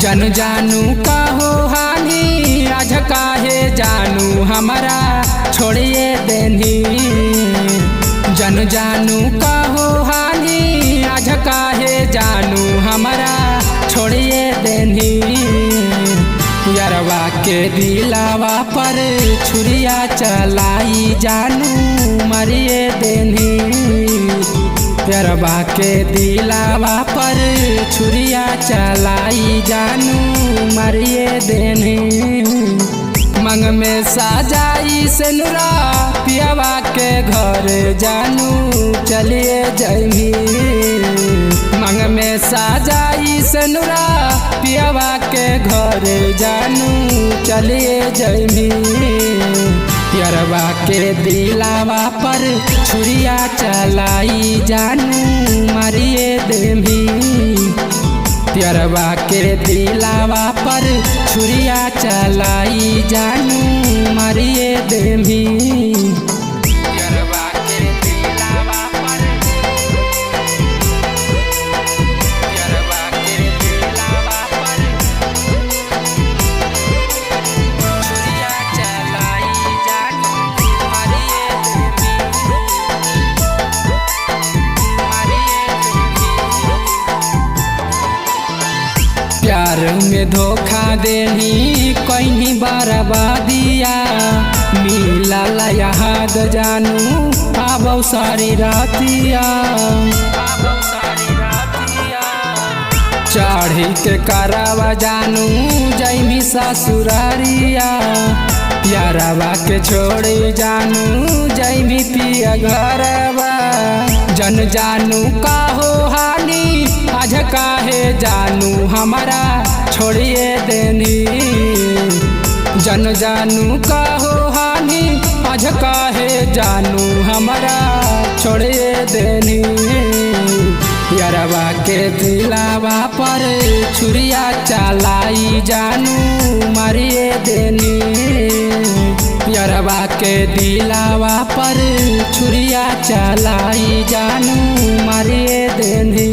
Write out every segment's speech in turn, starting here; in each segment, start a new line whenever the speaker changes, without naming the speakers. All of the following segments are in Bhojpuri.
जन जानू का हो हानि आज काहे जानू हमारा छोड़िए देनी। जन जानू का हो हानि आज काहे जानू हमारा छोड़िए देनी। यारवा के दिलावा पर छुरिया चलाई जानू मरिए देनी। यारवा के दिलावा पर छुरिया चलाई जानू मरिए देनी। मंग में साजाई से नुरा पियावा के घर जानू चलिए जमी। मंग में साजाई से नुरा पियावा के घर जानू चलिए जमी। यारवा के दिलावा पर छुरिया चलाई जानू मारिए देमी। यारवा के दिलावा पर छुरिया चलाई जानू मारिए देमी। प्यार में धोखा देनी कहीं बर्बादिया मिला याद जानू आबो सारी रातिया। चढ़ी के करावा जानू जैमी ससुरारिया। यारवा के छोड़ी जानू जैमी पिया घरवा। जन जानू का हो हानि आज काहे जानू हमारा छोड़िए देनी। जन जानू का हो हानि आज काहे जानू हमारा छोड़िए देनी। यारवा के दिलावा पर छुरिया चलाई जानू मारिए देनी। यारवा के दिलावा पर छुरिया चलाई जानू मारिए देनी।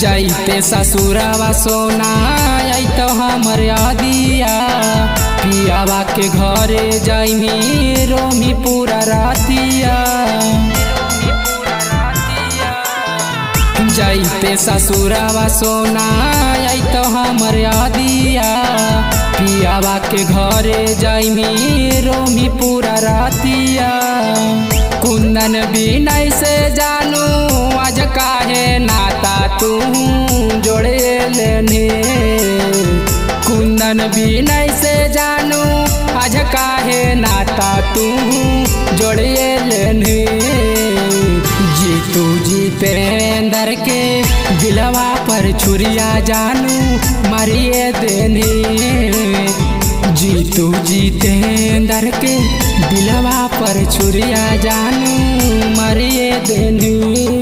जाइते ससुरावा सोना आई तो हमर यादिया। पियावा के घरे जाइमी रोमी पूरा रातिया। जाइते ससुरावा सोना आई तो हमर यादिया। पियावा के घरे जाइमी रोमी पूरा रातिया। कुंदन बिनय से जानू आज काहे नाता तू जोड़े लेने। कुंदन बिनय से जानू आज काहे नाता तू जोड़े लेने। जीतू जितेंद्र के दिलवा पर छुरिया जानू मारिए देने। जीतू जितेंद्र के दिलवा पर छुरिया जानू मारिए देनी।